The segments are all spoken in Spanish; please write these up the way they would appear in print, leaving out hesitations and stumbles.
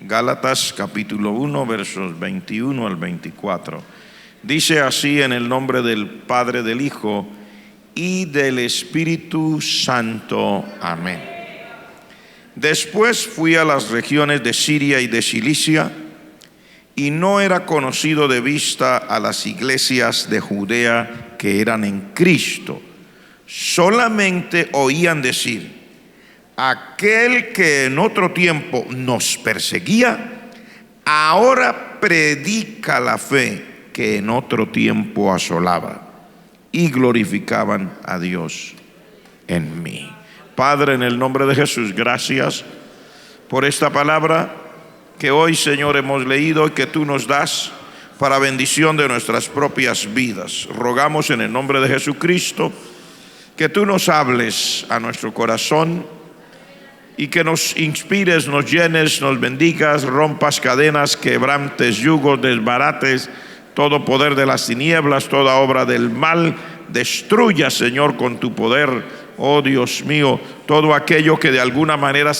Gálatas capítulo 1, versos 21 al 24. Dice así: en el nombre del Padre, del Hijo y del Espíritu Santo. Amén. Después fui a las regiones de Siria y de Cilicia, y no era conocido de vista a las iglesias de Judea que eran en Cristo. Solamente oían decir: aquel que en otro tiempo nos perseguía, ahora predica la fe que en otro tiempo asolaba, y glorificaban a Dios en mí. Padre, en el nombre de Jesús, gracias por esta palabra que hoy, Señor, hemos leído y que tú nos das para bendición de nuestras propias vidas. Rogamos en el nombre de Jesucristo que tú nos hables a nuestro corazón y que nos inspires, nos llenes, nos bendigas, rompas cadenas, quebrantes yugos, desbarates todo poder de las tinieblas, toda obra del mal. Destruya, Señor, con tu poder, oh Dios mío, todo aquello que de alguna manera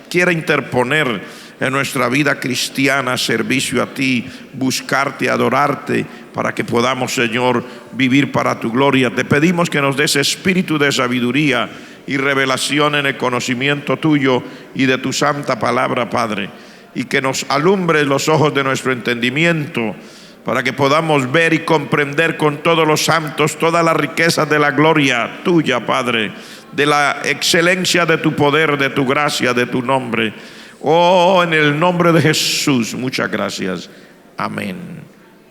quiera interponer en nuestra vida cristiana, servicio a ti, buscarte, adorarte, para que podamos, Señor, vivir para tu gloria. Te pedimos que nos des espíritu de sabiduría y revelación en el conocimiento tuyo y de tu santa palabra, Padre, y que nos alumbres los ojos de nuestro entendimiento, para que podamos ver y comprender con todos los santos todas las riquezas de la gloria tuya, Padre, de la excelencia de tu poder, de tu gracia, de tu nombre. Oh, en el nombre de Jesús, muchas gracias. Amén.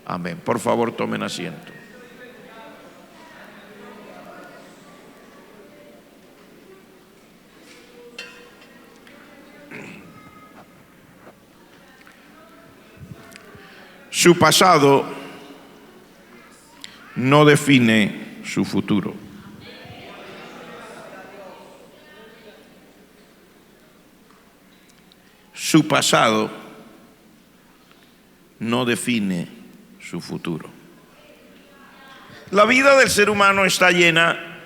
Amén. Por favor, tomen asiento. Su pasado no define su futuro. Su pasado no define su futuro. La vida del ser humano está llena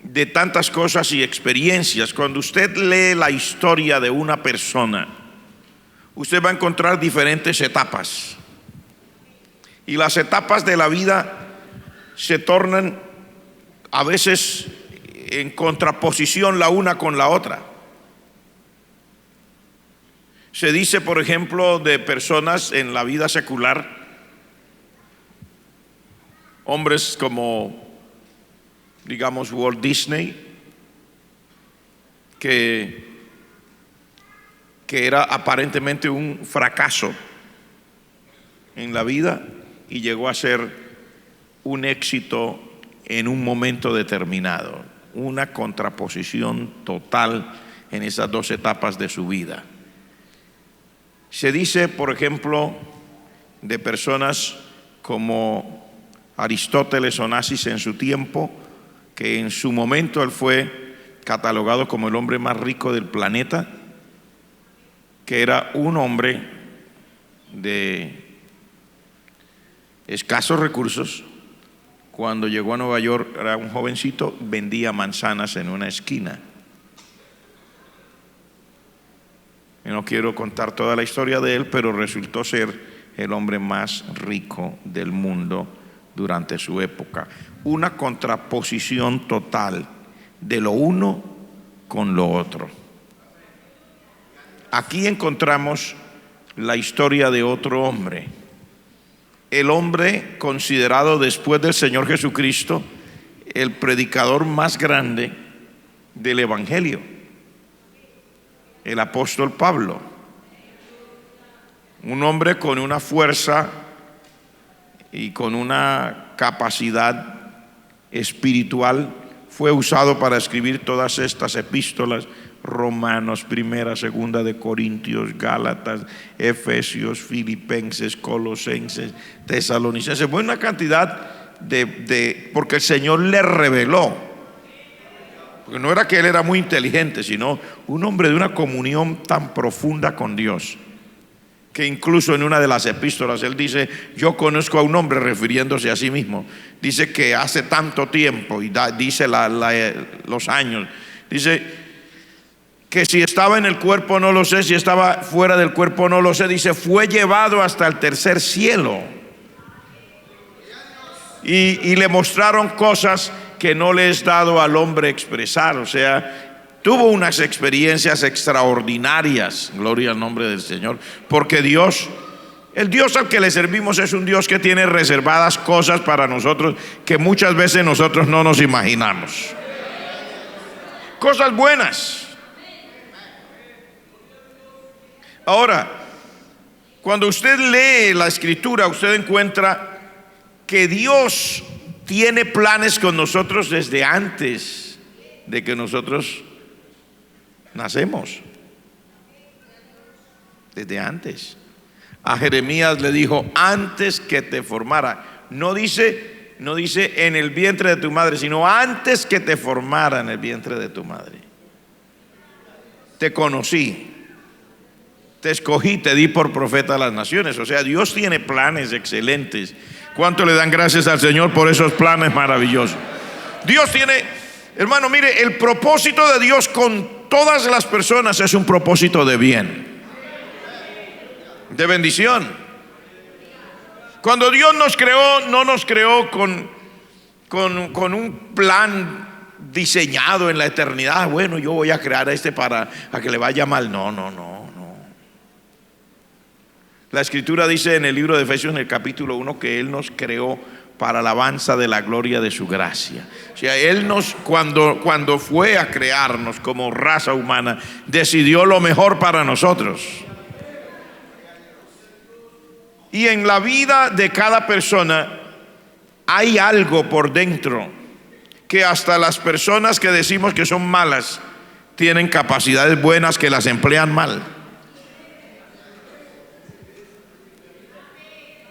de tantas cosas y experiencias. Cuando usted lee la historia de una persona, usted va a encontrar diferentes etapas. Y las etapas de la vida se tornan a veces en contraposición la una con la otra. Se dice, por ejemplo, de personas en la vida secular, hombres como, digamos, Walt Disney, que era aparentemente un fracaso en la vida y llegó a ser un éxito en un momento determinado. Una contraposición total en esas dos etapas de su vida. Se dice, por ejemplo, de personas como Aristóteles Onassis en su tiempo, que en su momento él fue catalogado como el hombre más rico del planeta, que era un hombre de escasos recursos. Cuando llegó a Nueva York era un jovencito, vendía manzanas en una esquina. Yo no quiero contar toda la historia de él, pero resultó ser el hombre más rico del mundo durante su época. Una contraposición total de lo uno con lo otro. Aquí encontramos la historia de otro hombre, el hombre considerado después del Señor Jesucristo el predicador más grande del Evangelio, el apóstol Pablo. Un hombre con una fuerza y con una capacidad espiritual, fue usado para escribir todas estas epístolas: Romanos, Primera, Segunda de Corintios, Gálatas, Efesios, Filipenses, Colosenses, Tesalonicenses. Fue una cantidad porque el Señor le reveló. Porque no era que él era muy inteligente, sino un hombre de una comunión tan profunda con Dios, que incluso en una de las epístolas él dice: yo conozco a un hombre, refiriéndose a sí mismo, dice que hace tanto tiempo, y dice los años, dice que si estaba en el cuerpo no lo sé, si estaba fuera del cuerpo no lo sé. Dice, fue llevado hasta el tercer cielo. Y le mostraron cosas que no le es dado al hombre expresar. O sea, tuvo unas experiencias extraordinarias, gloria al nombre del Señor, porque Dios, el Dios al que le servimos es un Dios que tiene reservadas cosas para nosotros que muchas veces nosotros no nos imaginamos. Cosas buenas. Ahora, cuando usted lee la Escritura, usted encuentra que Dios tiene planes con nosotros desde antes de que nosotros nacemos. Desde antes. A Jeremías le dijo, antes que te formara. No dice en el vientre de tu madre, sino antes que te formara en el vientre de tu madre. Te conocí. Te escogí, te di por profeta a las naciones. O sea, Dios tiene planes excelentes. ¿Cuánto le dan gracias al Señor por esos planes maravillosos? Dios tiene, hermano, mire, el propósito de Dios con todas las personas es un propósito de bien, de bendición. Cuando Dios nos creó, no nos creó con un plan diseñado en la eternidad. Bueno, yo voy a crear para a que le vaya mal. No. La Escritura dice en el libro de Efesios, en el capítulo 1, que Él nos creó para alabanza de la gloria de su gracia. O sea, Él cuando fue a crearnos como raza humana, decidió lo mejor para nosotros. Y en la vida de cada persona hay algo por dentro que hasta las personas que decimos que son malas tienen capacidades buenas que las emplean mal.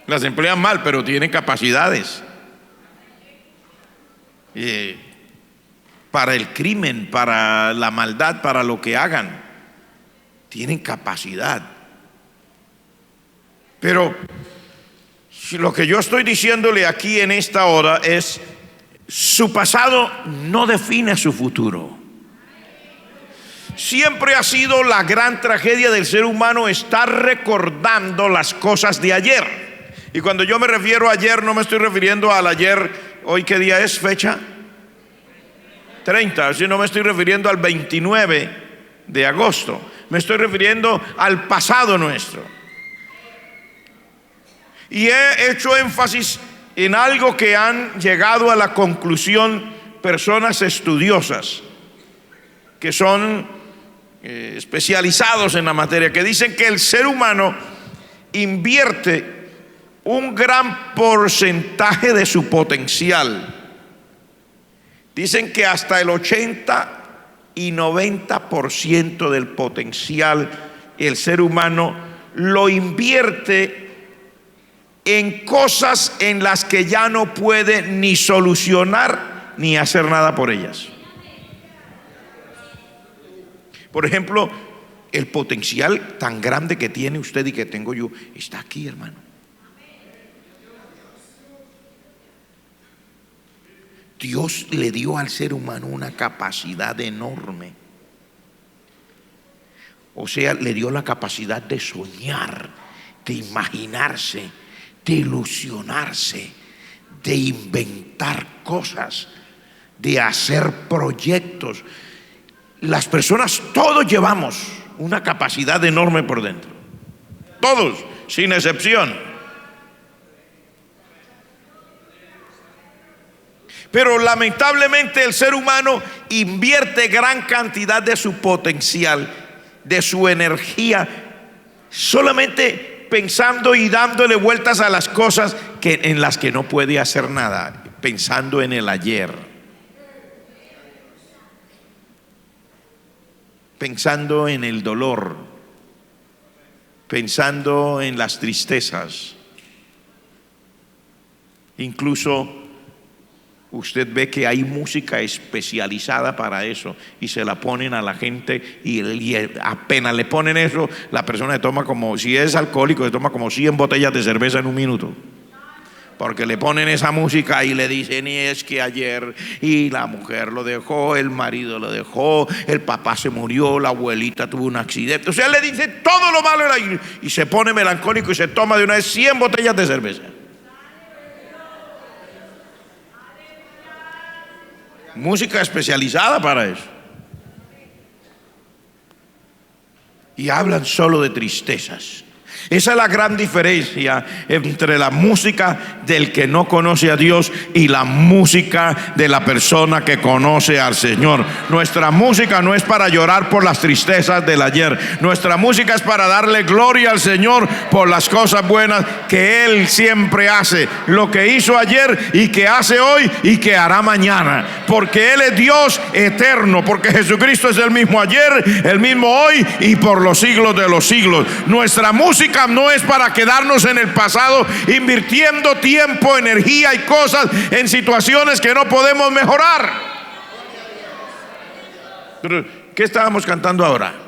Las emplean mal, pero tienen capacidades para el crimen, para la maldad, para lo que hagan. Tienen capacidad. Pero lo que yo estoy diciéndole aquí en esta hora es, su pasado no define su futuro. Siempre ha sido la gran tragedia del ser humano estar recordando las cosas de ayer. Y cuando yo me refiero a ayer, no me estoy refiriendo al ayer, hoy qué día es, fecha 30, así no me estoy refiriendo al 29 de agosto, me estoy refiriendo al pasado nuestro. Y he hecho énfasis en algo que han llegado a la conclusión personas estudiosas, que son especializados en la materia, que dicen que el ser humano invierte un gran porcentaje de su potencial. Dicen que hasta el 80 y 90% del potencial el ser humano lo invierte en cosas en las que ya no puede ni solucionar ni hacer nada por ellas. Por ejemplo, el potencial tan grande que tiene usted y que tengo yo está aquí, hermano. Dios le dio al ser humano una capacidad enorme. O sea, le dio la capacidad de soñar, de imaginarse, de ilusionarse, de inventar cosas, de hacer proyectos. Las personas, todos llevamos una capacidad enorme por dentro. Todos, sin excepción. Pero lamentablemente el ser humano invierte gran cantidad de su potencial, de su energía, solamente pensando y dándole vueltas a las cosas en las que no puede hacer nada, pensando en el ayer, pensando en el dolor, pensando en las tristezas. Incluso usted ve que hay música especializada para eso y se la ponen a la gente y apenas le ponen eso, la persona le toma como, si es alcohólico, le toma como 100 botellas de cerveza en un minuto. porque le ponen esa música y le dicen: y es que ayer, y la mujer lo dejó, el marido lo dejó, el papá se murió, la abuelita tuvo un accidente. O sea, le dice todo lo malo y se pone melancólico y se toma de una vez 100 botellas de cerveza. Música especializada para eso. Y hablan solo de tristezas. Esa es la gran diferencia entre la música del que no conoce a Dios y la música de la persona que conoce al Señor. Nuestra música no es para llorar por las tristezas del ayer. Nuestra música es para darle gloria al Señor por las cosas buenas que Él siempre hace. Lo que hizo ayer y que hace hoy y que hará mañana. Porque Él es Dios eterno. Porque Jesucristo es el mismo ayer, el mismo hoy y por los siglos de los siglos. Nuestra música no es para quedarnos en el pasado invirtiendo tiempo, energía y cosas en situaciones que no podemos mejorar. Pero, ¿qué estábamos cantando ahora?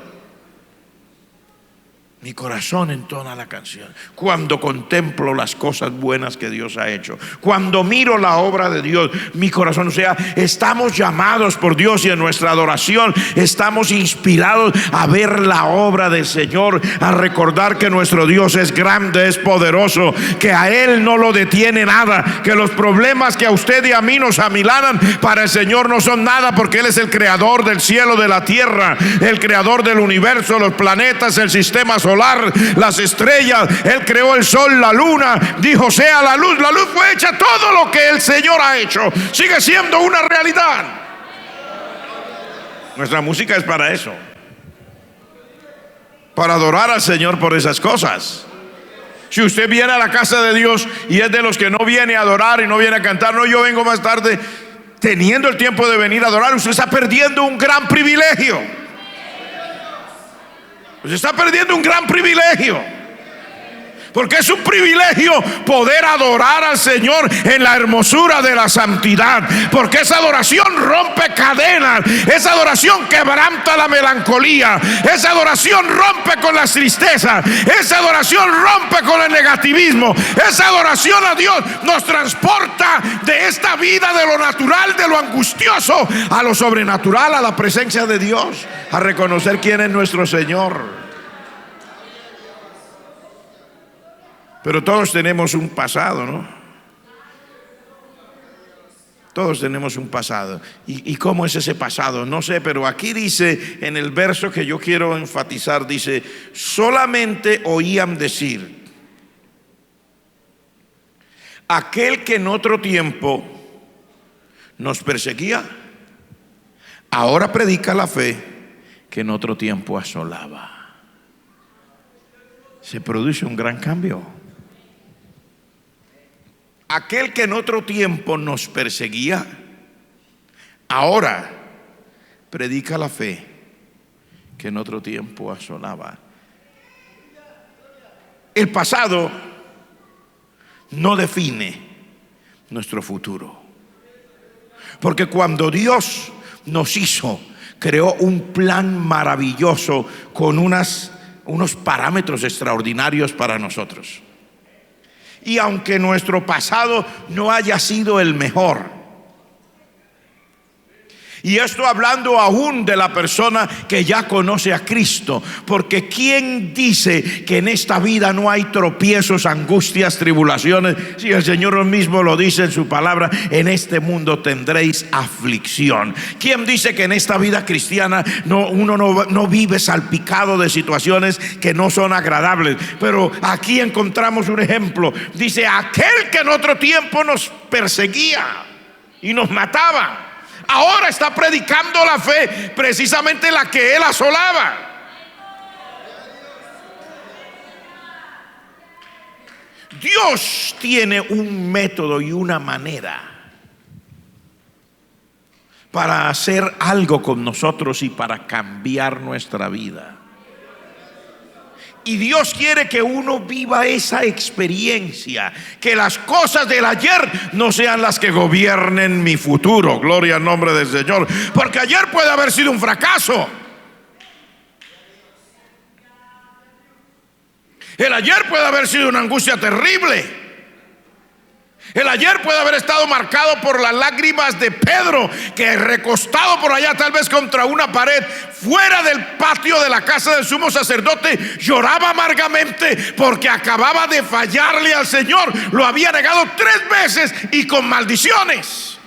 Mi corazón entona la canción cuando contemplo las cosas buenas que Dios ha hecho, cuando miro la obra de Dios. Mi corazón, o sea, estamos llamados por Dios y en nuestra adoración estamos inspirados a ver la obra del Señor, a recordar que nuestro Dios es grande, es poderoso, que a Él no lo detiene nada, que los problemas que a usted y a mí nos amilanan, para el Señor no son nada, porque Él es el creador del cielo, de la tierra, el creador del universo, los planetas, el sistema solar, las estrellas. Él creó el sol, la luna, dijo sea la luz fue hecha. Todo lo que el Señor ha hecho sigue siendo una realidad. Nuestra música es para eso, para adorar al Señor por esas cosas. Si usted viene a la casa de Dios y es de los que no viene a adorar y no viene a cantar, no, yo vengo más tarde, teniendo el tiempo de venir a adorar, usted está perdiendo un gran privilegio. Se está perdiendo un gran privilegio, porque es un privilegio poder adorar al Señor en la hermosura de la santidad, porque esa adoración rompe cadenas, esa adoración quebranta la melancolía, esa adoración rompe con las tristezas, esa adoración rompe con el negativismo, esa adoración a Dios nos transporta de esta vida, de lo natural, de lo angustioso, a lo sobrenatural, a la presencia de Dios, a reconocer quién es nuestro Señor. Pero todos tenemos un pasado, ¿no? Todos tenemos un pasado. ¿Y cómo es ese pasado? No sé, pero aquí dice, en el verso que yo quiero enfatizar, dice: solamente oían decir, aquel que en otro tiempo nos perseguía, ahora predica la fe que en otro tiempo asolaba. Se produce un gran cambio. Aquel que en otro tiempo nos perseguía, ahora predica la fe que en otro tiempo asolaba. El pasado no define nuestro futuro, porque cuando Dios nos hizo, creó un plan maravilloso con unos parámetros extraordinarios para nosotros. Y aunque nuestro pasado no haya sido el mejor, y esto hablando aún de la persona que ya conoce a Cristo, porque ¿quién dice que en esta vida no hay tropiezos, angustias, tribulaciones? Si el Señor mismo lo dice en su palabra: en este mundo tendréis aflicción. ¿Quién dice que en esta vida cristiana uno no vive salpicado de situaciones que no son agradables? Pero aquí encontramos un ejemplo. Dice: aquel que en otro tiempo nos perseguía y nos mataba, ahora está predicando la fe, precisamente la que él asolaba. Dios tiene un método y una manera para hacer algo con nosotros y para cambiar nuestra vida. Y Dios quiere que uno viva esa experiencia, que las cosas del ayer no sean las que gobiernen mi futuro. Gloria al nombre del Señor. Porque ayer puede haber sido un fracaso. El ayer puede haber sido una angustia terrible. El ayer puede haber estado marcado por las lágrimas de Pedro, que recostado por allá tal vez contra una pared fuera del patio de la casa del sumo sacerdote, lloraba amargamente porque acababa de fallarle al Señor. Lo había negado 3 veces y con maldiciones.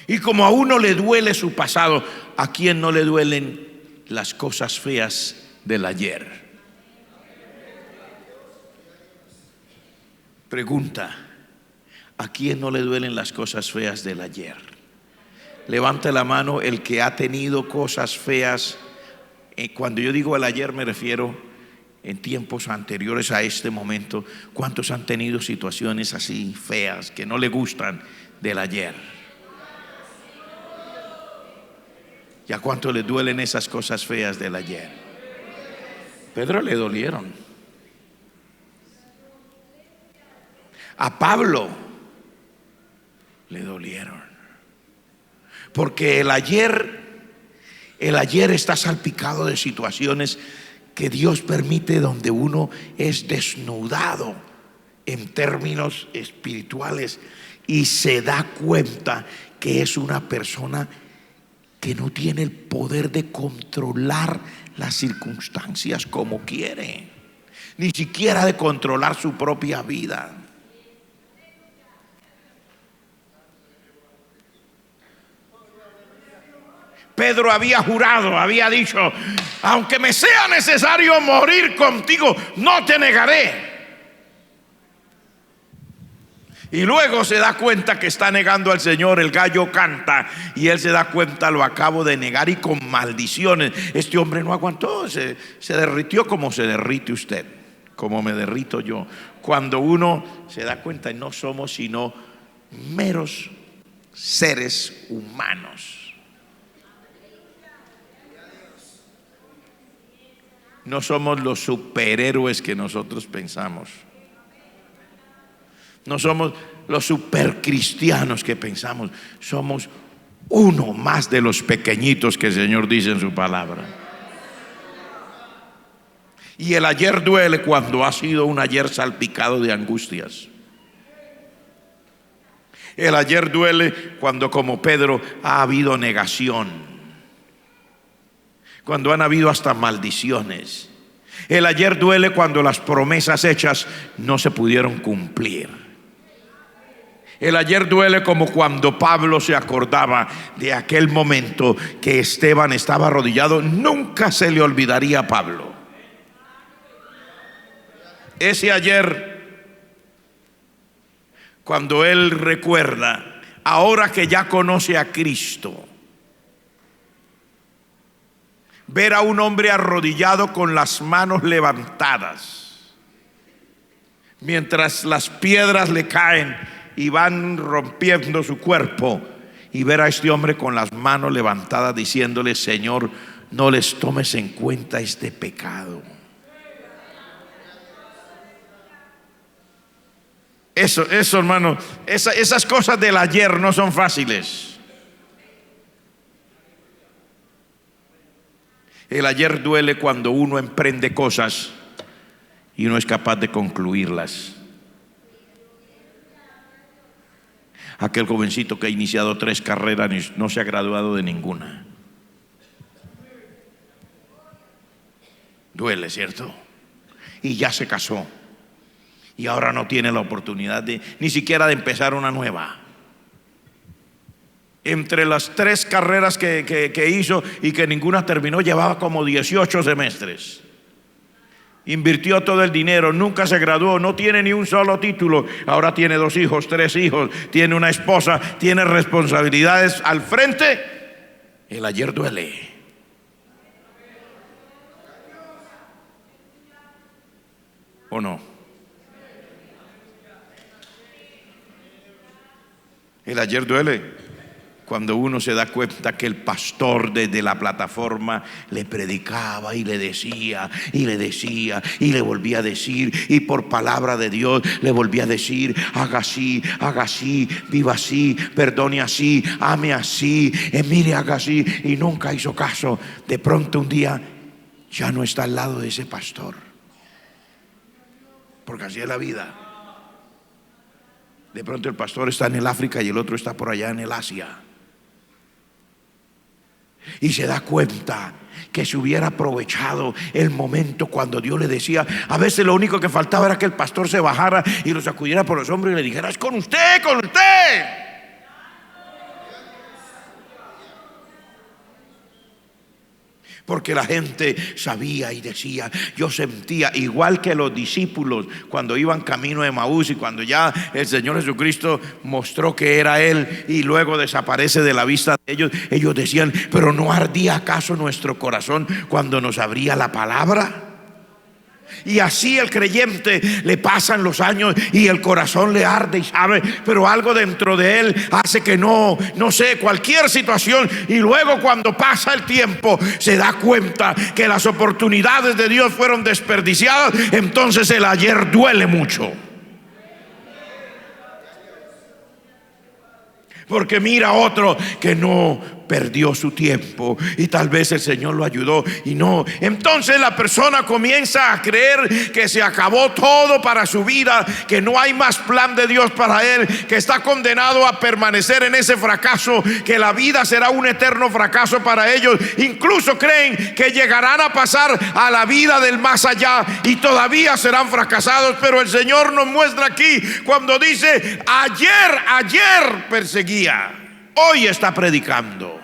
Y como a uno le duele su pasado, ¿a quién no le duelen las cosas feas del ayer? Pregunta: ¿a quién no le duelen las cosas feas del ayer? Levante la mano el que ha tenido cosas feas. Cuando yo digo el ayer me refiero en tiempos anteriores a este momento. ¿Cuántos han tenido situaciones así feas que no le gustan del ayer? ¿Y a cuánto le duelen esas cosas feas del ayer? Pedro le dolieron. A Pablo le dolieron. Porque el ayer está salpicado de situaciones que Dios permite, donde uno es desnudado en términos espirituales y se da cuenta que es una persona que no tiene el poder de controlar las circunstancias como quiere, ni siquiera de controlar su propia vida. Pedro había jurado, había dicho: aunque me sea necesario morir contigo, no te negaré. Y luego se da cuenta que está negando al Señor. El gallo canta y él se da cuenta: lo acabo de negar, y con maldiciones. Este hombre no aguantó, se derritió como se derrite usted, como me derrito yo, cuando uno se da cuenta que no somos sino meros seres humanos. No somos los superhéroes que nosotros pensamos. No somos los supercristianos que pensamos. Somos uno más de los pequeñitos que el Señor dice en su palabra. Y el ayer duele cuando ha sido un ayer salpicado de angustias. El ayer duele cuando, como Pedro, ha habido negación, cuando han habido hasta maldiciones. El ayer duele cuando las promesas hechas no se pudieron cumplir. El ayer duele como cuando Pablo se acordaba de aquel momento que Esteban estaba arrodillado. Nunca se le olvidaría a Pablo ese ayer, cuando él recuerda, ahora que ya conoce a Cristo, ver a un hombre arrodillado con las manos levantadas, mientras las piedras le caen y van rompiendo su cuerpo, y ver a este hombre con las manos levantadas diciéndole: Señor, no les tomes en cuenta este pecado. Eso hermano, esas cosas del ayer no son fáciles. El ayer duele cuando uno emprende cosas y no es capaz de concluirlas. Aquel jovencito que ha iniciado 3 carreras y no se ha graduado de ninguna. Duele, ¿cierto? Y ya se casó y ahora no tiene la oportunidad ni siquiera de empezar una nueva. Entre las 3 carreras que hizo y que ninguna terminó, llevaba como 18 semestres. Invirtió todo el dinero, nunca se graduó, no tiene ni un solo título. Ahora tiene 2 hijos, 3 hijos, tiene una esposa, tiene responsabilidades al frente. El ayer duele. ¿O no? El ayer duele cuando uno se da cuenta que el pastor desde la plataforma le predicaba y le decía y le decía y le volvía a decir, y por palabra de Dios le volvía a decir: haga así, viva así, perdone así, ame así, mire, haga así, y nunca hizo caso. De pronto un día ya no está al lado de ese pastor. porque así es la vida. De pronto el pastor está en el África y el otro está por allá en el Asia, y se da cuenta que se hubiera aprovechado el momento cuando Dios le decía. A veces lo único que faltaba era que el pastor se bajara y lo sacudiera por los hombros y le dijera: es con usted, con usted. Porque la gente sabía y decía, yo sentía, igual que los discípulos cuando iban camino de Emaús y cuando ya el Señor Jesucristo mostró que era Él y luego desaparece de la vista de ellos, ellos decían: pero ¿no ardía acaso nuestro corazón cuando nos abría la palabra? Y así el creyente le pasan los años y el corazón le arde y sabe, pero algo dentro de él hace que no sé, cualquier situación, y luego cuando pasa el tiempo se da cuenta que las oportunidades de Dios fueron desperdiciadas. Entonces el ayer duele mucho, porque mira a otro que no perdió su tiempo y tal vez el Señor lo ayudó y no. Entonces la persona comienza a creer que se acabó todo para su vida, que no hay más plan de Dios para él, que está condenado a permanecer en ese fracaso, que la vida será un eterno fracaso para ellos. Incluso creen que llegarán a pasar a la vida del más allá y todavía serán fracasados. Pero el Señor nos muestra aquí cuando dice: ayer perseguía, hoy está predicando.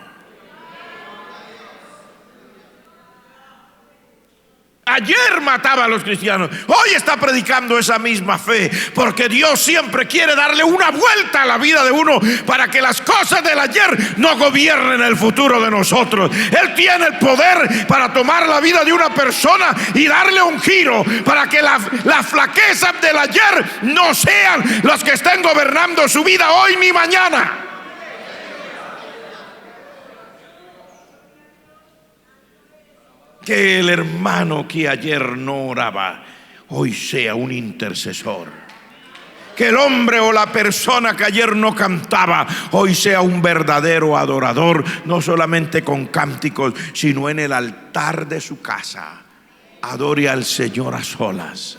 Ayer mataba a los cristianos, hoy está predicando esa misma fe, porque Dios siempre quiere darle una vuelta a la vida de uno para que las cosas del ayer no gobiernen el futuro de nosotros. Él tiene el poder para tomar la vida de una persona y darle un giro para que las flaquezas del ayer no sean las que estén gobernando su vida hoy ni mañana. Que el hermano que ayer no oraba hoy sea un intercesor. Que el hombre o la persona que ayer no cantaba hoy sea un verdadero adorador, no solamente con cánticos, sino en el altar de su casa adore al Señor a solas.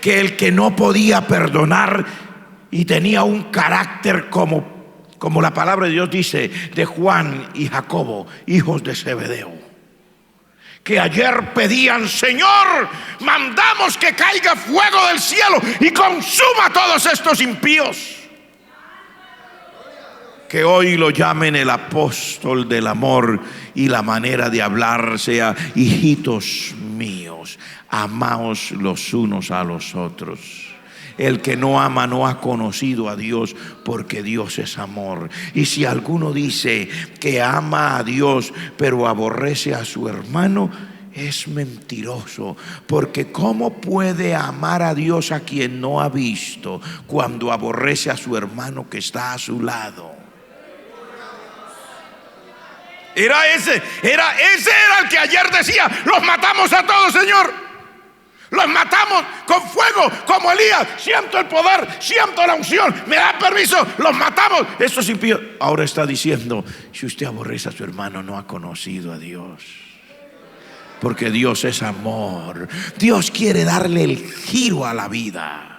Que el que no podía perdonar y tenía un carácter como la palabra de Dios dice de Juan y Jacobo, hijos de Zebedeo, que ayer pedían: Señor, mandamos que caiga fuego del cielo y consuma a todos estos impíos. Que hoy lo llamen el apóstol del amor y la manera de hablar sea: hijitos míos, amaos los unos a los otros. El que no ama no ha conocido a Dios, porque Dios es amor. Y si alguno dice que ama a Dios pero aborrece a su hermano, es mentiroso, porque ¿cómo puede amar a Dios a quien no ha visto cuando aborrece a su hermano que está a su lado? Ese era el que ayer decía: los matamos a todos, Señor. Los matamos con fuego, como Elías. Siento el poder, siento la unción, me da permiso, los matamos. Estos impíos. Ahora está diciendo: si usted aborrece a su hermano, no ha conocido a Dios, porque Dios es amor. Dios quiere darle el giro a la vida.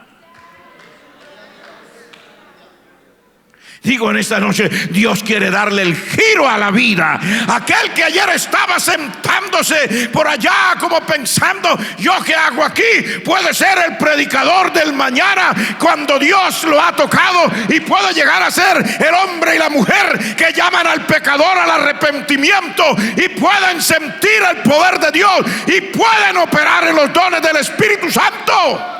Digo en esta noche, Dios quiere darle el giro a la vida. Aquel que ayer estaba sentándose por allá como pensando: ¿yo qué hago aquí? Puede ser el predicador del mañana cuando Dios lo ha tocado, y puede llegar a ser el hombre y la mujer que llaman al pecador al arrepentimiento, y pueden sentir el poder de Dios y pueden operar en los dones del Espíritu Santo.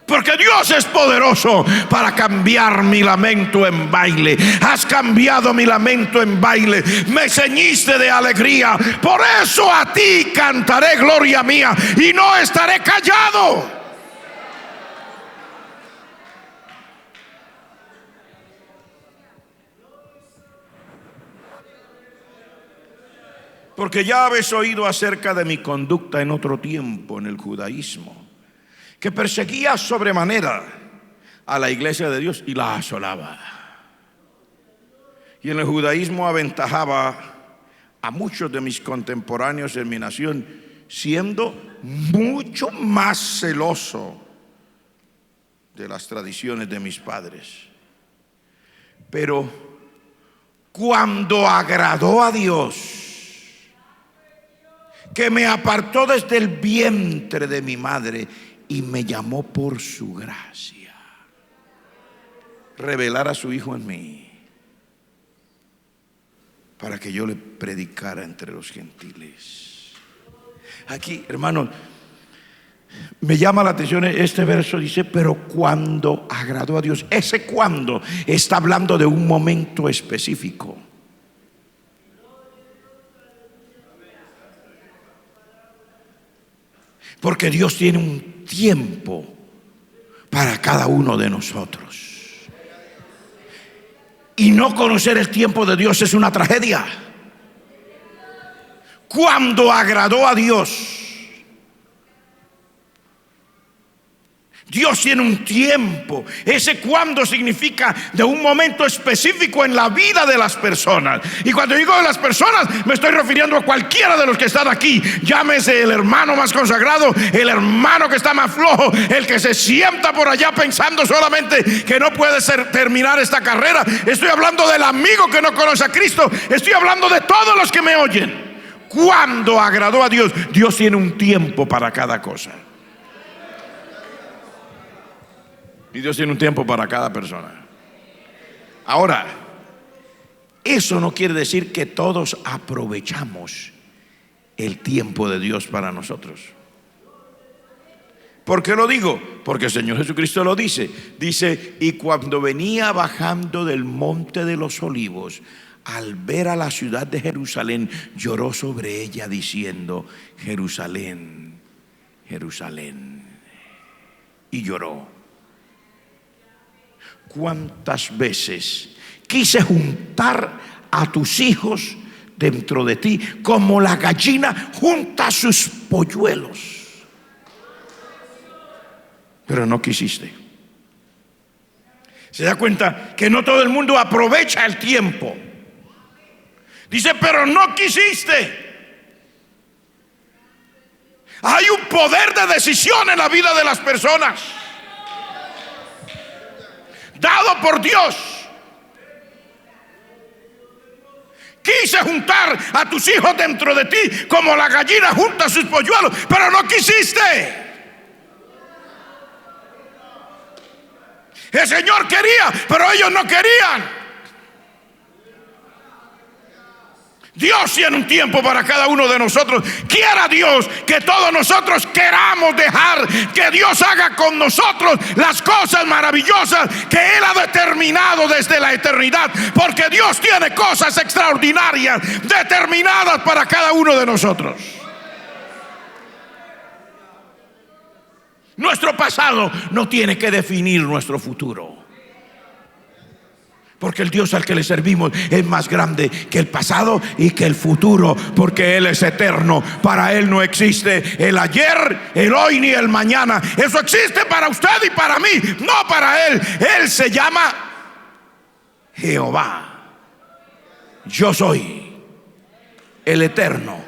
Porque Dios es poderoso para cambiar mi lamento en baile. Has cambiado mi lamento en baile. Me ceñiste de alegría. Por eso a ti cantaré, gloria mía, y no estaré callado. Porque ya habéis oído acerca de mi conducta en otro tiempo en el judaísmo, que perseguía sobremanera a la iglesia de Dios y la asolaba. Y en el judaísmo aventajaba a muchos de mis contemporáneos en mi nación, siendo mucho más celoso de las tradiciones de mis padres. Pero cuando agradó a Dios, que me apartó desde el vientre de mi madre y me llamó por su gracia, revelar a su Hijo en mí, para que yo le predicara entre los gentiles. Aquí, hermanos, me llama la atención este verso. Dice, pero cuando agradó a Dios. Ese cuando está hablando de un momento específico. Porque Dios tiene un tiempo para cada uno de nosotros. Y no conocer el tiempo de Dios es una tragedia. Cuando agradó a Dios, Dios tiene un tiempo. Ese cuando significa de un momento específico en la vida de las personas. Y cuando digo de las personas, me estoy refiriendo a cualquiera de los que están aquí. Llámese el hermano más consagrado, el hermano que está más flojo, el que se sienta por allá pensando solamente que no puede terminar esta carrera. Estoy hablando del amigo que no conoce a Cristo. Estoy hablando de todos los que me oyen. Cuando agradó a Dios, Dios tiene un tiempo para cada cosa. Y Dios tiene un tiempo para cada persona. Ahora, eso no quiere decir que todos aprovechamos el tiempo de Dios para nosotros. ¿Por qué lo digo? Porque el Señor Jesucristo lo dice. Dice, y cuando venía bajando del monte de los olivos, al ver a la ciudad de Jerusalén, lloró sobre ella diciendo, Jerusalén, Jerusalén. Y lloró. ¿Cuántas veces quise juntar a tus hijos dentro de ti como la gallina junta sus polluelos? Pero no quisiste. Se da cuenta que no todo el mundo aprovecha el tiempo. Dice, pero no quisiste. Hay un poder de decisión en la vida de las personas, dado por Dios. Quise juntar a tus hijos dentro de ti como la gallina junta sus polluelos, pero no quisiste. El Señor quería, pero ellos no querían. Dios tiene un tiempo para cada uno de nosotros. Quiera Dios que todos nosotros queramos dejar que Dios haga con nosotros las cosas maravillosas que Él ha determinado desde la eternidad. Porque Dios tiene cosas extraordinarias determinadas para cada uno de nosotros. Nuestro pasado no tiene que definir nuestro futuro. Porque el Dios al que le servimos es más grande que el pasado y que el futuro, porque Él es eterno. Para Él no existe el ayer, el hoy ni el mañana. Eso existe para usted y para mí, no para Él. Él se llama Jehová. Yo soy el eterno.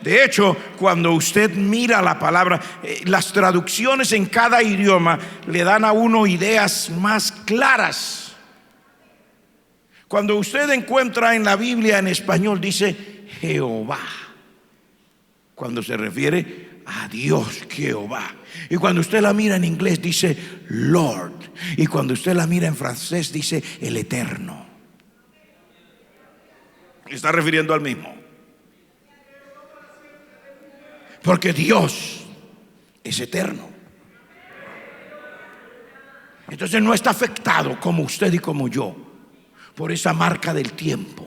De hecho, cuando usted mira la palabra, las traducciones en cada idioma le dan a uno ideas más claras. Cuando usted encuentra en la Biblia en español dice Jehová, cuando se refiere a Dios Jehová. Y cuando usted la mira en inglés dice Lord. Y cuando usted la mira en francés dice el Eterno. Está refiriendo al mismo. Porque Dios es eterno. Entonces no está afectado como usted y como yo por esa marca del tiempo,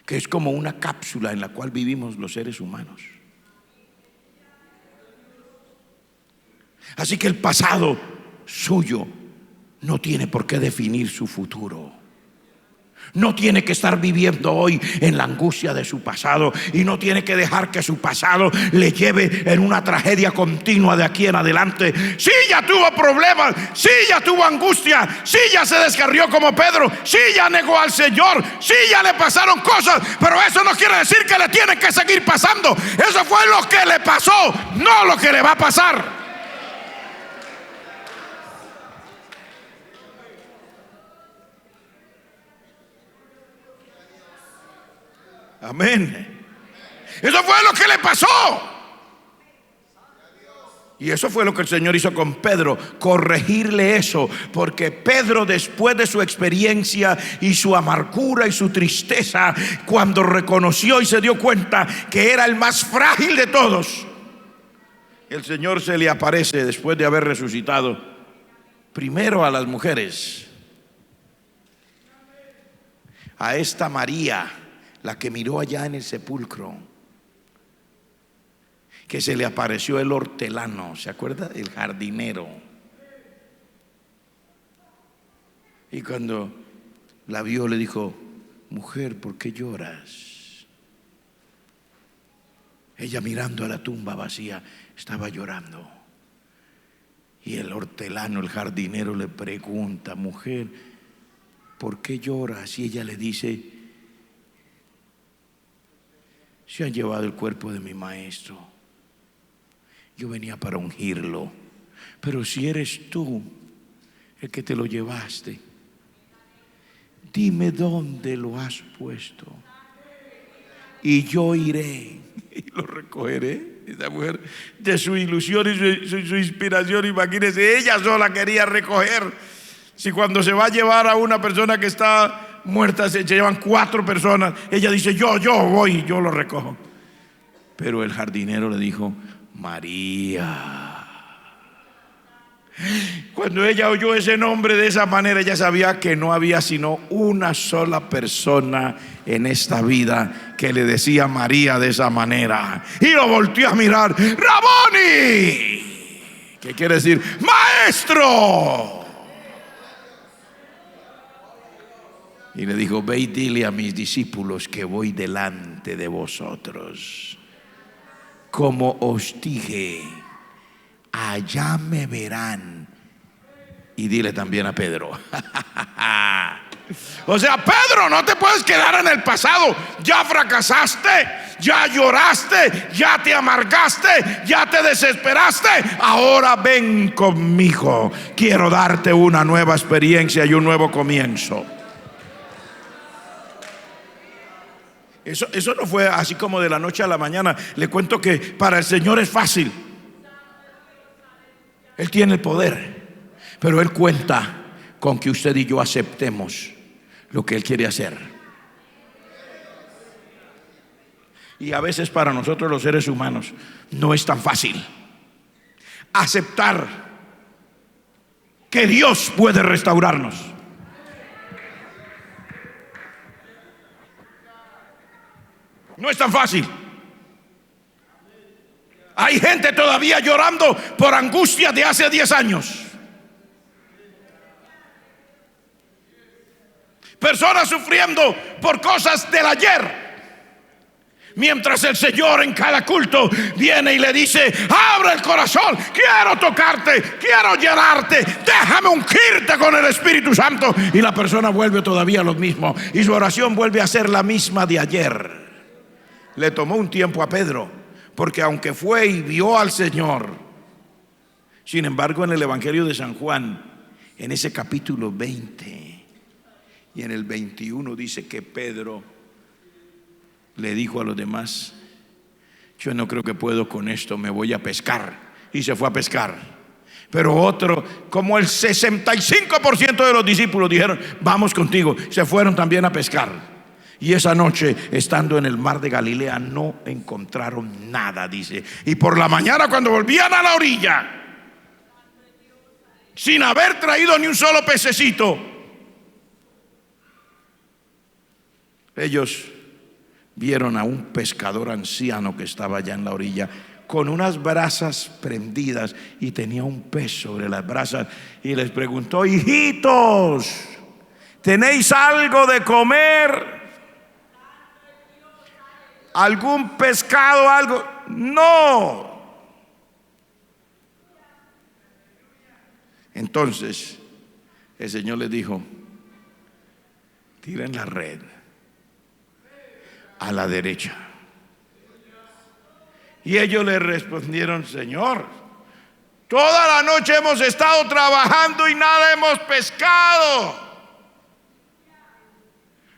que es como una cápsula en la cual vivimos los seres humanos. Así que el pasado suyo no tiene por qué definir su futuro. No tiene que estar viviendo hoy en la angustia de su pasado, y no tiene que dejar que su pasado le lleve en una tragedia continua de aquí en adelante. Sí, ya tuvo problemas, sí, ya tuvo angustia, sí, ya se descarrió como Pedro, sí, ya negó al Señor, sí, ya le pasaron cosas, pero eso no quiere decir que le tiene que seguir pasando. Eso fue lo que le pasó, no lo que le va a pasar. Amén. Eso fue lo que le pasó. Y eso fue lo que el Señor hizo con Pedro, corregirle eso, porque Pedro, después de su experiencia y su amargura y su tristeza, cuando reconoció y se dio cuenta que era el más frágil de todos, el Señor se le aparece después de haber resucitado, primero a las mujeres, a esta María, la que miró allá en el sepulcro, que se le apareció el hortelano, ¿se acuerda? El jardinero. Y cuando la vio le dijo: mujer, ¿por qué lloras? Ella, mirando a la tumba vacía, estaba llorando. Y el hortelano, el jardinero, le pregunta: mujer, ¿por qué lloras? Y ella le dice: se han llevado el cuerpo de mi maestro. Yo venía para ungirlo, pero si eres tú el que te lo llevaste, dime dónde lo has puesto y yo iré y lo recogeré. Esa mujer, de su ilusión y su inspiración, imagínese, ella sola quería recoger. Si cuando se va a llevar a una persona que está muerta se llevan 4 personas, ella dice: yo voy, yo lo recojo. Pero el jardinero le dijo: María. Cuando ella oyó ese nombre de esa manera, ella sabía que no había sino una sola persona en esta vida que le decía María de esa manera, y lo volteó a mirar: Raboni, ¿qué quiere decir? Maestro. Y le dijo: ve y dile a mis discípulos que voy delante de vosotros. Como os dije, allá me verán. Y dile también a Pedro. O sea, Pedro, no te puedes quedar en el pasado. Ya fracasaste, ya lloraste, ya te amargaste, ya te desesperaste. Ahora ven conmigo. Quiero darte una nueva experiencia y un nuevo comienzo. Eso no fue así como de la noche a la mañana. Le cuento que para el Señor es fácil. Él tiene el poder, pero Él cuenta con que usted y yo aceptemos lo que Él quiere hacer. Y a veces para nosotros los seres humanos no es tan fácil aceptar que Dios puede restaurarnos. No es tan fácil. Hay gente todavía llorando por angustia de hace 10 años. Personas sufriendo por cosas del ayer. Mientras el Señor en cada culto viene y le dice: abre el corazón, quiero tocarte, quiero llenarte, déjame ungirte con el Espíritu Santo. Y la persona vuelve todavía lo mismo, y su oración vuelve a ser la misma de ayer. Le tomó un tiempo a Pedro, porque aunque fue y vio al Señor, sin embargo, en el Evangelio de San Juan, en ese capítulo 20 y en el 21, dice que Pedro le dijo a los demás: yo no creo que puedo con esto, me voy a pescar. Y se fue a pescar. Pero otro, como el 65% de los discípulos, dijeron: vamos contigo. Se fueron también a pescar. Y esa noche, estando en el mar de Galilea, no encontraron nada, dice. Y por la mañana, cuando volvían a la orilla, sin haber traído ni un solo pececito, ellos vieron a un pescador anciano que estaba allá en la orilla, con unas brasas prendidas, y tenía un pez sobre las brasas. Y les preguntó: hijitos, ¿tenéis algo de comer? ¿Algún pescado, algo? No. Entonces el Señor les dijo: tiren la red a la derecha. Y ellos le respondieron: Señor, toda la noche hemos estado trabajando y nada hemos pescado,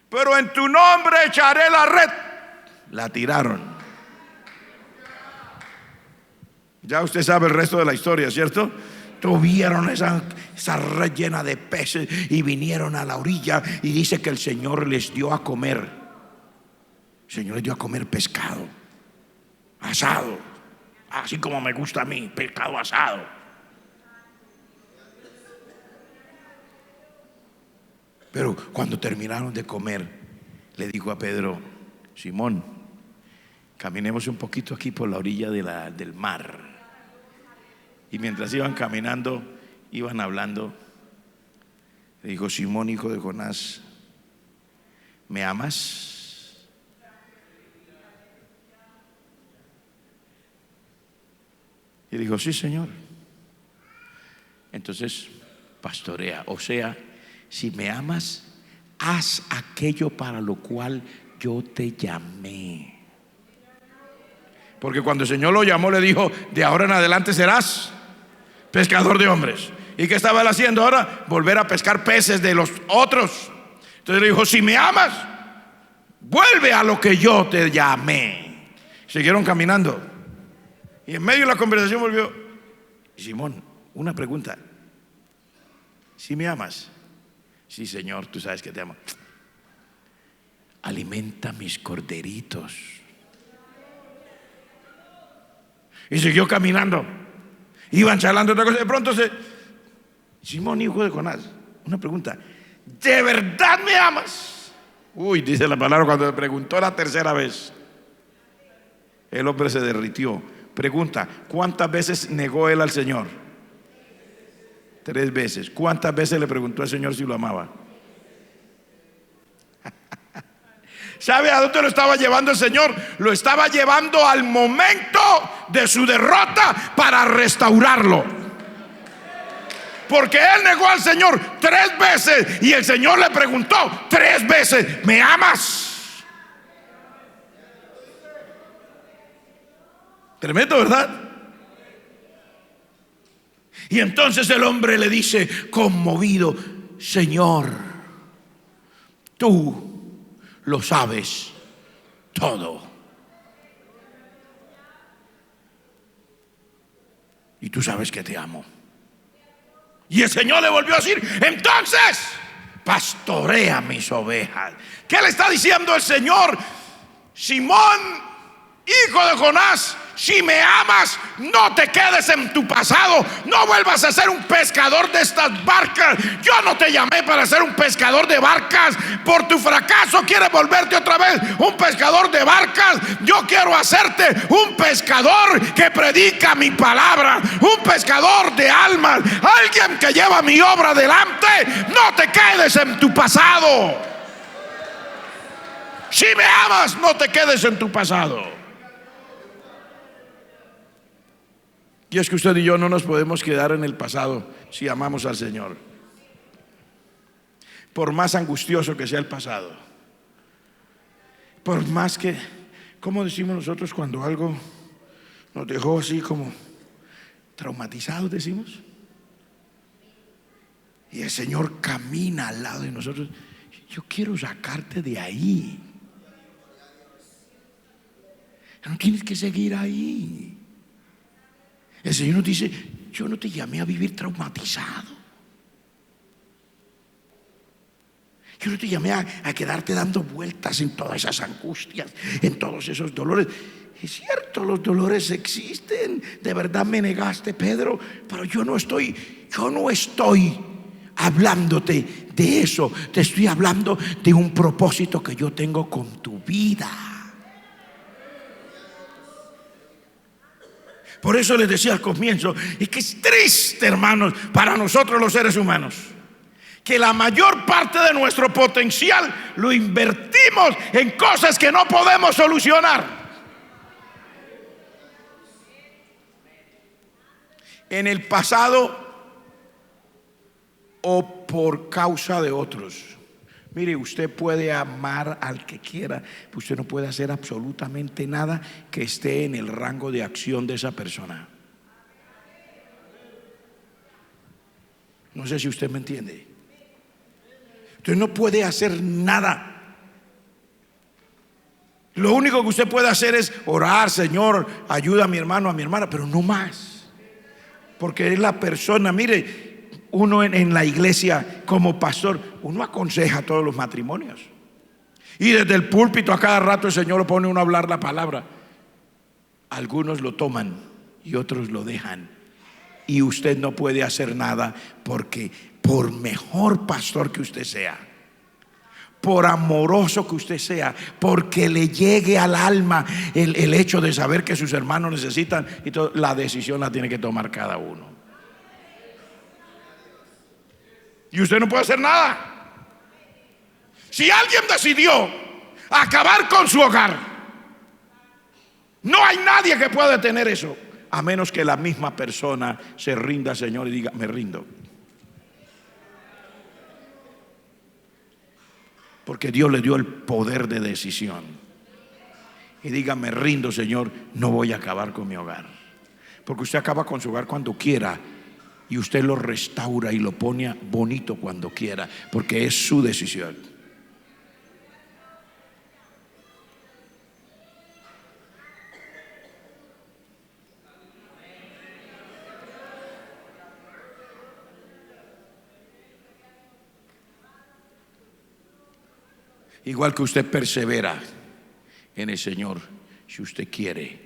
pero en tu nombre echaré la red. La tiraron. Ya usted sabe el resto de la historia, ¿cierto? Tuvieron esa red llena de peces y vinieron a la orilla, y dice que el Señor les dio a comer. El Señor les dio a comer pescado asado, así como me gusta a mí, pescado asado. Pero cuando terminaron de comer, le dijo a Pedro: Simón, caminemos un poquito aquí por la orilla del mar. Y mientras iban caminando, iban hablando. Le dijo: Simón, hijo de Jonás, ¿me amas? Y dijo: sí, Señor. Entonces pastorea, o sea, si me amas, haz aquello para lo cual yo te llamé. Porque cuando el Señor lo llamó, le dijo: de ahora en adelante serás pescador de hombres. ¿Y qué estaba él haciendo ahora? Volver a pescar peces de los otros. Entonces le dijo: si me amas, vuelve a lo que yo te llamé. Siguieron caminando, y en medio de la conversación volvió: Simón, una pregunta, ¿si me amas? Sí, Señor, tú sabes que te amo. Alimenta mis corderitos. Y siguió caminando. Iban charlando otra cosa. De pronto Simón, hijo de Jonás, una pregunta, ¿de verdad me amas? Uy, dice la palabra, cuando le preguntó la tercera vez, el hombre se derritió. Pregunta: ¿cuántas veces negó él al Señor? 3 veces. ¿Cuántas veces le preguntó al Señor si lo amaba? ¿Sabe a dónde lo estaba llevando el Señor? Lo estaba llevando al momento de su derrota para restaurarlo. Porque él negó al Señor 3 veces y el Señor le preguntó 3 veces: ¿me amas? Tremendo, ¿verdad? Y entonces el hombre le dice, conmovido: Señor, tú lo sabes todo, y tú sabes que te amo. Y el Señor le volvió a decir: entonces pastorea mis ovejas. ¿Qué le está diciendo el Señor? Simón, hijo de Jonás, si me amas, no te quedes en tu pasado. No vuelvas a ser un pescador de estas barcas. Yo no te llamé para ser un pescador de barcas. Por tu fracaso quieres volverte otra vez un pescador de barcas. Yo quiero hacerte un pescador que predica mi palabra, un pescador de almas, alguien que lleva mi obra adelante. No te quedes en tu pasado. Si me amas, no te quedes en tu pasado. Y es que usted y yo no nos podemos quedar en el pasado si amamos al Señor. Por más angustioso que sea el pasado, por más que, ¿cómo decimos nosotros cuando algo nos dejó así como traumatizados? Decimos. Y el Señor camina al lado de nosotros. Yo quiero sacarte de ahí. No tienes que seguir ahí. El Señor nos dice: yo no te llamé a vivir traumatizado. Yo no te llamé a quedarte dando vueltas en todas esas angustias, en todos esos dolores. Es cierto, los dolores existen. De verdad me negaste, Pedro, pero yo no estoy hablándote de eso. Te estoy hablando de un propósito que yo tengo con tu vida. Por eso les decía al comienzo, y que es triste, hermanos, para nosotros los seres humanos, que la mayor parte de nuestro potencial lo invertimos en cosas que no podemos solucionar. En el pasado o por causa de otros. Mire, usted puede amar al que quiera, pero usted no puede hacer absolutamente nada que esté en el rango de acción de esa persona. No sé si usted me entiende. Usted no puede hacer nada. Lo único que usted puede hacer es orar: Señor, ayuda a mi hermano, a mi hermana, pero no más. Porque es la persona. Mire, uno en la iglesia como pastor, uno aconseja a todos los matrimonios. Y desde el púlpito a cada rato el Señor lo pone uno a hablar la palabra. Algunos lo toman y otros lo dejan. Y usted no puede hacer nada, porque por mejor pastor que usted sea, por amoroso que usted sea, porque le llegue al alma el hecho de saber que sus hermanos necesitan y todo, la decisión la tiene que tomar cada uno. Y usted no puede hacer nada. Si alguien decidió acabar con su hogar, no hay nadie que pueda detener eso, a menos que la misma persona se rinda al Señor y diga: me rindo. Porque Dios le dio el poder de decisión. Y diga: me rindo, Señor, no voy a acabar con mi hogar. Porque usted acaba con su hogar cuando quiera, y usted lo restaura y lo pone bonito cuando quiera, porque es su decisión. Igual que usted persevera en el Señor, si usted quiere,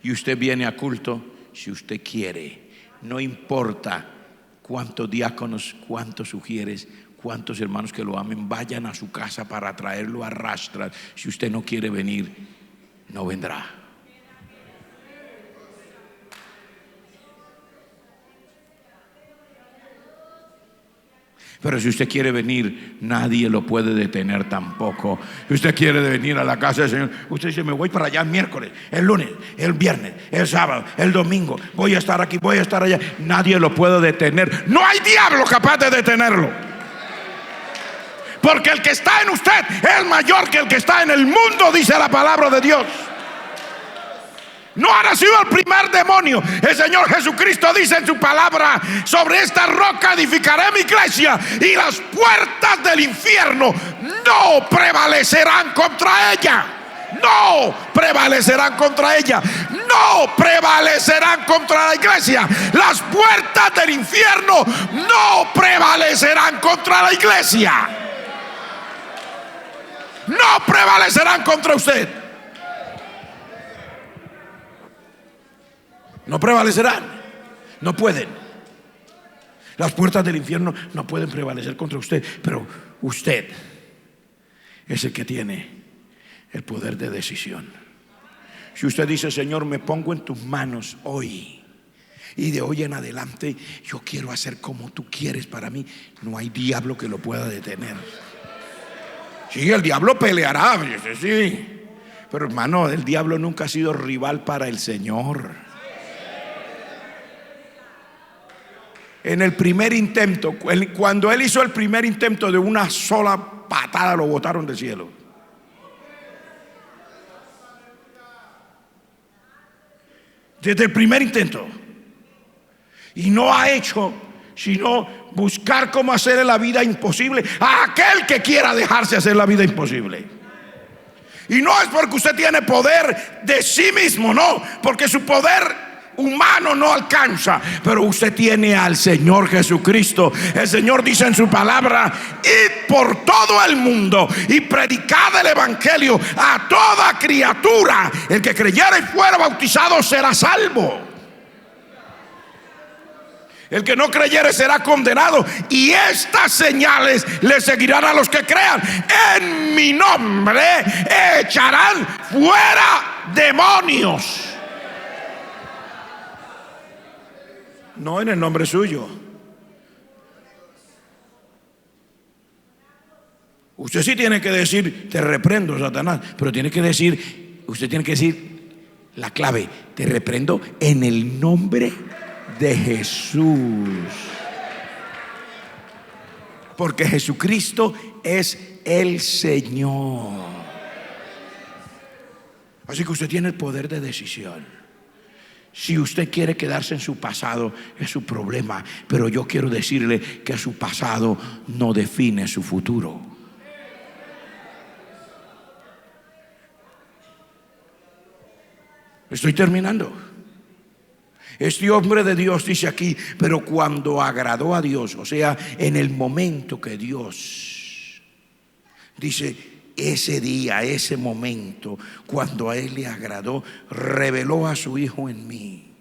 y usted viene a culto si usted quiere. No importa cuántos diáconos, cuántos sugieres, cuántos hermanos que lo amen vayan a su casa para traerlo a rastras. Si usted no quiere venir, no vendrá. Pero si usted quiere venir, nadie lo puede detener tampoco. Si usted quiere venir a la casa del Señor, usted dice: me voy para allá el miércoles, el lunes, el viernes, el sábado, el domingo, voy a estar aquí, voy a estar allá. Nadie lo puede detener. No hay diablo capaz de detenerlo. Porque el que está en usted es mayor que el que está en el mundo, dice la palabra de Dios. No ha nacido el primer demonio. El Señor Jesucristo dice en su palabra: sobre esta roca edificaré mi iglesia, y las puertas del infierno no prevalecerán contra ella. No prevalecerán contra ella. No prevalecerán contra la iglesia. Las puertas del infierno no prevalecerán contra la iglesia. No prevalecerán contra usted. No prevalecerán. No pueden. Las puertas del infierno no pueden prevalecer contra usted. Pero usted es el que tiene el poder de decisión. Si usted dice: Señor, me pongo en tus manos hoy, y de hoy en adelante yo quiero hacer como tú quieres para mí, no hay diablo que lo pueda detener. Sí, el diablo peleará, sí, pero hermano, el diablo nunca ha sido rival para el Señor. En el primer intento, cuando él hizo el primer intento, de una sola patada lo botaron del cielo. Desde el primer intento. Y no ha hecho sino buscar cómo hacerle la vida imposible a aquel que quiera dejarse hacer la vida imposible. Y no es porque usted tiene poder de sí mismo, no, porque su poder humano no alcanza, pero usted tiene al Señor Jesucristo. El Señor dice en su palabra: id por todo el mundo y predicad el evangelio a toda criatura. El que creyere y fuera bautizado será salvo. El que no creyere será condenado. Y estas señales le seguirán a los que crean: en mi nombre echarán fuera demonios. No en el nombre suyo. Usted sí tiene que decir, te reprendo, Satanás, pero tiene que decir, usted tiene que decir la clave, te reprendo en el nombre de Jesús. Porque Jesucristo es el Señor. Así que usted tiene el poder de decisión. Si usted quiere quedarse en su pasado, es su problema. Pero yo quiero decirle que su pasado no define su futuro. Estoy terminando. Este hombre de Dios dice aquí, pero cuando agradó a Dios, o sea, en el momento que Dios, dice, ese día, ese momento, cuando a él le agradó, reveló a su Hijo en mí.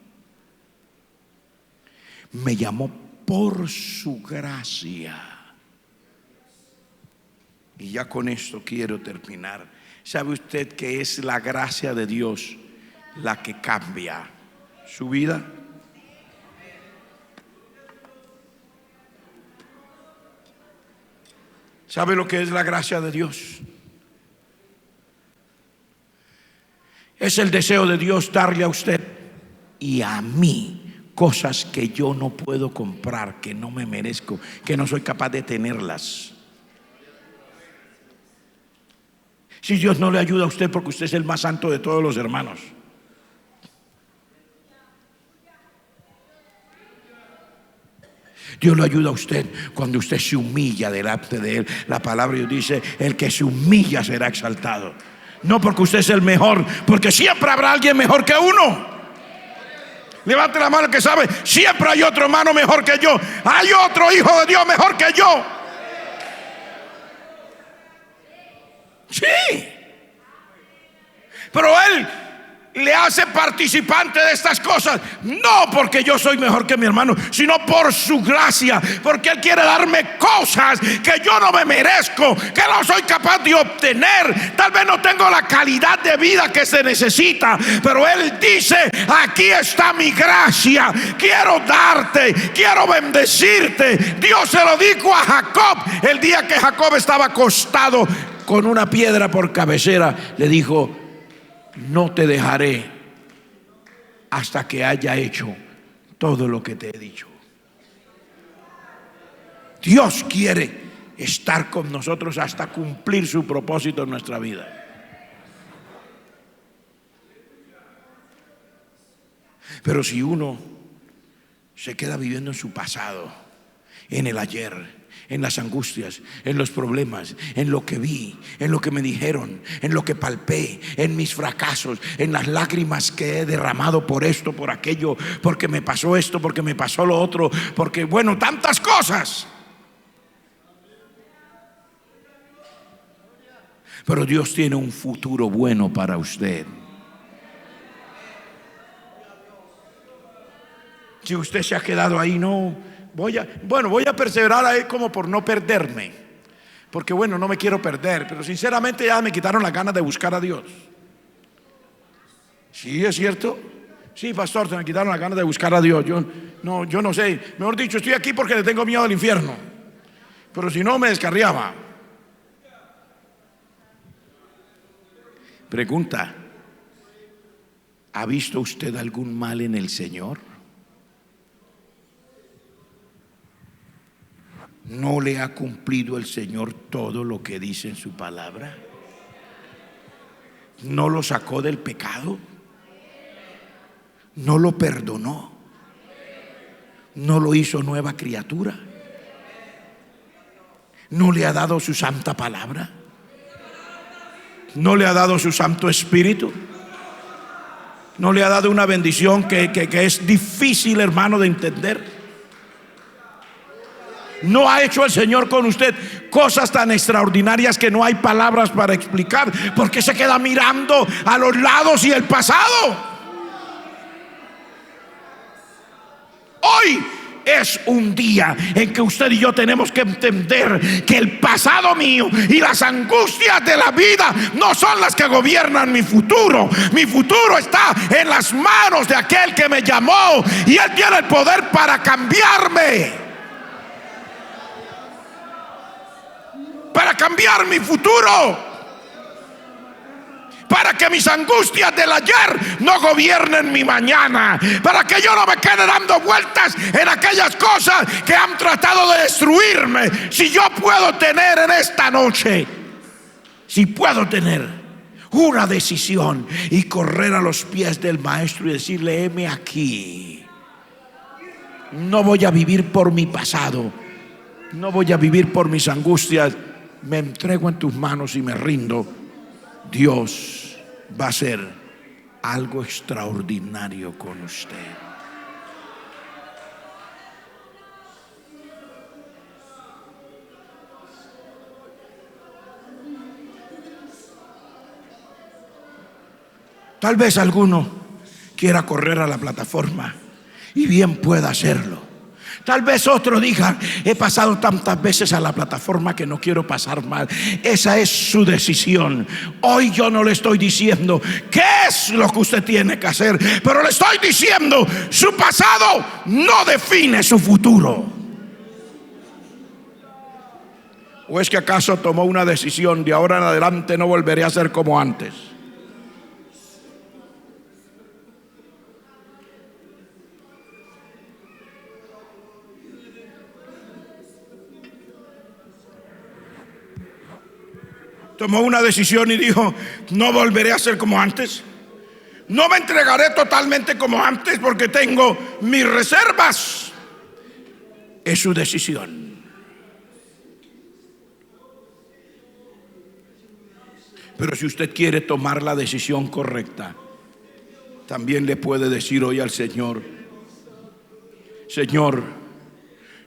Me llamó por su gracia. Y ya con esto quiero terminar. ¿Sabe usted que es la gracia de Dios la que cambia su vida? ¿Sabe lo que es la gracia de Dios? Es el deseo de Dios darle a usted y a mí cosas que yo no puedo comprar, que no me merezco, que no soy capaz de tenerlas. Si Dios no le ayuda a usted porque usted es el más santo de todos los hermanos, Dios lo ayuda a usted cuando usted se humilla delante de Él. La palabra de Dios dice, el que se humilla será exaltado. No porque usted es el mejor, porque siempre habrá alguien mejor que uno. Levante la mano que sabe, siempre hay otro hermano mejor que yo. Hay otro hijo de Dios mejor que yo. Sí. Pero Él le hace participante de estas cosas, no porque yo soy mejor que mi hermano, sino por su gracia, porque Él quiere darme cosas que yo no me merezco, que no soy capaz de obtener. Tal vez no tengo la calidad de vida que se necesita, pero Él dice, aquí está mi gracia, quiero darte, quiero bendecirte. Dios se lo dijo a Jacob el día que Jacob estaba acostado con una piedra por cabecera. Le dijo, no te dejaré hasta que haya hecho todo lo que te he dicho. Dios quiere estar con nosotros hasta cumplir su propósito en nuestra vida. Pero si uno se queda viviendo en su pasado, en el ayer, en las angustias, en los problemas, en lo que vi, en lo que me dijeron, en lo que palpé, en mis fracasos, en las lágrimas que he derramado por esto, por aquello, porque me pasó esto, porque me pasó lo otro, porque bueno, tantas cosas. Pero Dios tiene un futuro bueno para usted. Si usted se ha quedado ahí, no, voy a perseverar ahí como por no perderme, porque bueno, no me quiero perder, pero sinceramente ya me quitaron las ganas de buscar a Dios. ¿Sí es cierto? Sí, pastor, se me quitaron las ganas de buscar a Dios. Yo no sé, mejor dicho, estoy aquí porque le tengo miedo al infierno, pero si no me descarriaba. Pregunta, ¿ha visto usted algún mal en el Señor? ¿No le ha cumplido el Señor todo lo que dice en su palabra? ¿No lo sacó del pecado? ¿No lo perdonó? ¿No lo hizo nueva criatura? ¿No le ha dado su santa palabra? ¿No le ha dado su Santo Espíritu? ¿No le ha dado una bendición que es difícil, hermano, de entender? ¿No ha hecho el Señor con usted cosas tan extraordinarias que no hay palabras para explicar? ¿Por qué se queda mirando a los lados y el pasado? Hoy es un día en que usted y yo tenemos que entender que el pasado mío y las angustias de la vida no son las que gobiernan mi futuro. Mi futuro está en las manos de aquel que me llamó, y Él tiene el poder para cambiarme. para cambiar mi futuro, para que mis angustias del ayer no gobiernen mi mañana, para que yo no me quede dando vueltas en aquellas cosas que han tratado de destruirme. Si yo puedo tener en esta noche, si puedo tener una decisión y correr a los pies del Maestro y decirle: heme aquí, no voy a vivir por mi pasado, no voy a vivir por mis angustias, me entrego en tus manos y me rindo. Dios va a hacer algo extraordinario con usted. Tal vez alguno quiera correr a la plataforma y bien pueda hacerlo. Tal vez otro diga: he pasado tantas veces a la plataforma que no quiero pasar más. Esa es su decisión. Hoy yo no le estoy diciendo qué es lo que usted tiene que hacer, pero le estoy diciendo: su pasado no define su futuro. ¿O es que acaso tomó una decisión de ahora en adelante no volveré a ser como antes? Tomó una decisión y dijo: no volveré a ser como antes, no me entregaré totalmente como antes porque tengo mis reservas. Es su decisión. Pero si usted quiere tomar la decisión correcta, también le puede decir hoy al Señor: Señor,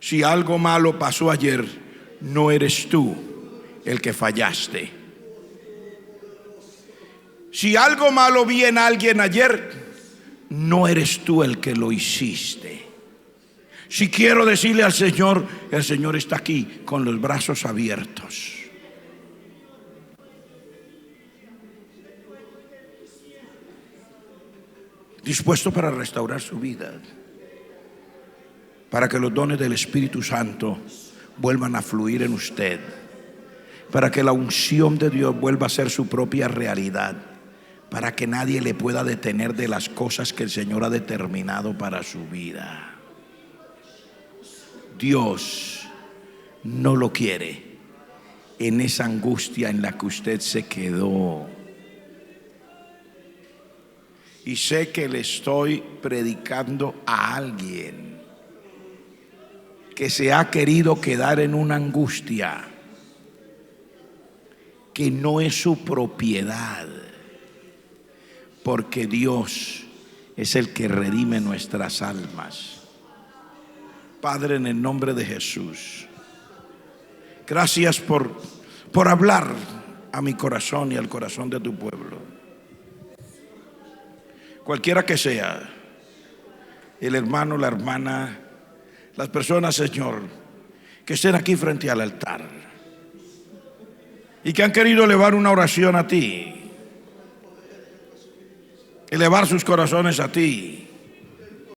si algo malo pasó ayer, no eres tú el que fallaste. Si algo malo vi en alguien ayer, no eres tú el que lo hiciste. Si quiero decirle al Señor, el Señor está aquí con los brazos abiertos. Dispuesto para restaurar su vida, para que los dones del Espíritu Santo vuelvan a fluir en usted, para que la unción de Dios vuelva a ser su propia realidad, para que nadie le pueda detener de las cosas que el Señor ha determinado para su vida. Dios no lo quiere en esa angustia en la que usted se quedó. Y sé que le estoy predicando a alguien que se ha querido quedar en una angustia que no es su propiedad, porque Dios es el que redime nuestras almas. Padre, en el nombre de Jesús, gracias por hablar a mi corazón y al corazón de tu pueblo. Cualquiera que sea, el hermano, la hermana, las personas, Señor, que estén aquí frente al altar y que han querido elevar una oración a ti, elevar sus corazones a ti.